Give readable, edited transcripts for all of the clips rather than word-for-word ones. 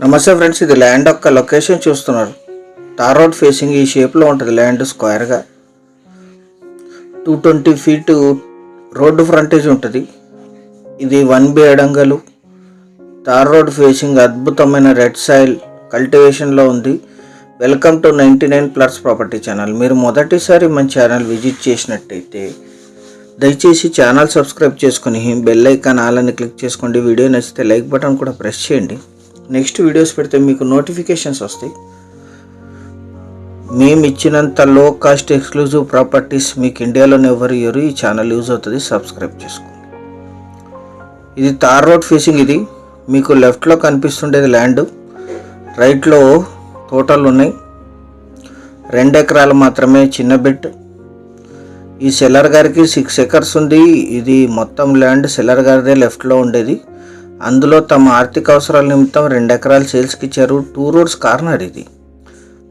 నమస్తే ఫ్రెండ్స్, ఇది ల్యాండ్ యొక్క లొకేషన్ చూస్తున్నారు. తార్ రోడ్ ఫేసింగ్ ఈ షేప్లో ఉంటుంది. ల్యాండ్ స్క్వేర్గా 220 feet రోడ్డు ఫ్రంటేజ్ ఉంటుంది. ఇది 1B ఎడంగలు. తార్ రోడ్ ఫేసింగ్ అద్భుతమైన రెడ్ సాయిల్ కల్టివేషన్లో ఉంది. Welcome to 99+ property channel. మీరు మొదటిసారి మన ఛానల్ విజిట్ చేసినట్టయితే దయచేసి ఛానల్ సబ్స్క్రైబ్ చేసుకుని బెల్ ఐకాన్ ఆల్ అని క్లిక్ చేసుకోండి. వీడియో నచ్చితే లైక్ బటన్ కూడా ప్రెస్ చేయండి. నెక్స్ట్ వీడియోస్ పెడితే మీకు నోటిఫికేషన్స్ వస్తాయి. మేము ఇచ్చినంత లో కాస్ట్ ఎక్స్క్లూజివ్ ప్రాపర్టీస్ మీకు ఇండియాలోనే ఎవరు ఇయ్యరు. ఈ ఛానల్ యూజ్ అవుతుంది, సబ్స్క్రైబ్ చేసుకోండి. ఇది తార్ రోడ్ ఫేసింగ్. ఇది మీకు లెఫ్ట్లో కనిపిస్తుండేది ల్యాండ్, రైట్లో తోటలు ఉన్నాయి. 2 ఎకరాలు మాత్రమే, చిన్న బిట్. ఈ సెల్లర్ గారికి 6 acres ఉంది. ఇది మొత్తం ల్యాండ్ సెల్లర్ గారిదే లెఫ్ట్లో ఉండేది. అందులో తమ ఆర్థిక అవసరాల నిమిత్తం 2 ఎకరాలు సేల్స్కి ఇచ్చారు. 2 roads కార్నర్. ఇది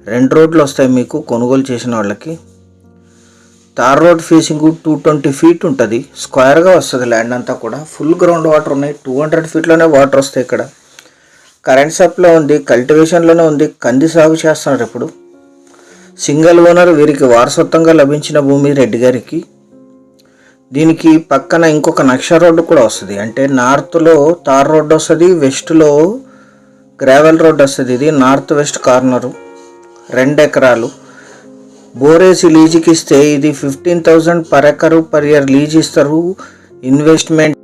2 రోడ్లు వస్తాయి మీకు కొనుగోలు చేసిన వాళ్ళకి. తార్ రోడ్ ఫేసింగ్ 220 feet ఉంటుంది. స్క్వేర్గా వస్తుంది ల్యాండ్ అంతా కూడా. ఫుల్ గ్రౌండ్ వాటర్ ఉన్నాయి. 200 feetలోనే వాటర్ వస్తాయి. ఇక్కడ కరెంట్ సప్లై ఉంది, కల్టివేషన్లోనే ఉంది. కంది సాగు చేస్తున్నారు ఇప్పుడు. Single owner. వీరికి వారసత్వంగా లభించిన భూమి రెడ్డి గారికి. దీనికి పక్కన ఇంకొక నక్ష రోడ్డు కూడా వస్తుంది. అంటే నార్త్లో తార్ రోడ్డు వస్తుంది, వెస్ట్లో గ్రావెల్ రోడ్డు వస్తుంది. ఇది నార్త్ వెస్ట్ కార్నరు. 2 ఎకరాలు బోరేసి లీజుకి ఇస్తే ఇది 15,000 per acre per year lease ఇస్తారు. Investment.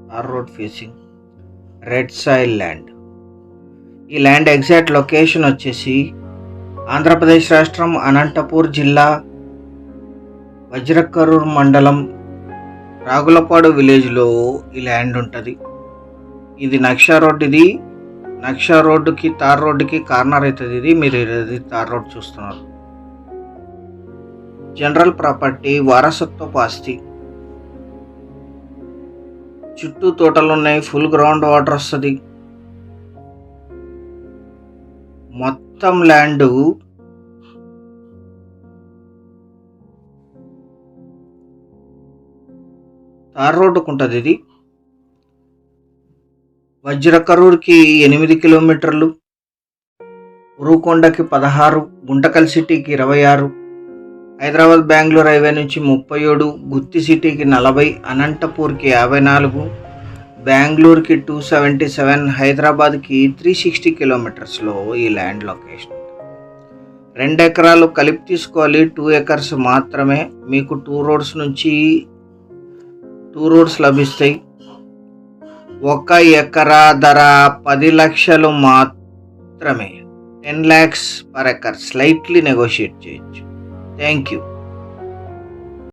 Tar road facing red soil land. ఈ ల్యాండ్ ఎగ్జాక్ట్ లొకేషన్ వచ్చేసి ఆంధ్రప్రదేశ్ రాష్ట్రం, అనంతపూర్ జిల్లా, వజ్రకరూర్ మండలం, రాగులపాడు విలేజ్లో ఈ ల్యాండ్ ఉంటుంది. ఇది నక్షా రోడ్. ఇది నక్షా రోడ్డుకి తార్ రోడ్డుకి కార్నర్ అవుతుంది. ఇది మీరు ఇది తార్ రోడ్ చూస్తున్నారు. జనరల్ ప్రాపర్టీ, వారసత్వపు ఆస్తి. చుట్టూ తోటలు ఉన్నాయి. ఫుల్ గ్రౌండ్ వాటర్ వస్తుంది. మొత్తం ల్యాండ్ తార్ రోడ్డుకు ఉంటుంది. ఇది వజ్రకరూర్కి 8 kilometers, ఉరుకొండకి 16, గుంటకల్ సిటీకి 26, హైదరాబాద్ బెంగళూరు హైవే నుంచి 37, గుత్తి సిటీకి 40, అనంతపూర్కి 54, బెంగళూరుకి 277, హైదరాబాద్కి 360 kilometersలో ఈ ల్యాండ్ లొకేషన్. 2 ఎకరాలు కలిపి తీసుకోవాలి. 2 acres మాత్రమే. మీకు 2 roads నుంచి 2 roads లభిస్తాయి. 1 ఎకరా ధర 10 లక్షలు మాత్రమే. 10 lakhs per acre. Slightly negotiate చేయొచ్చు. Thank you.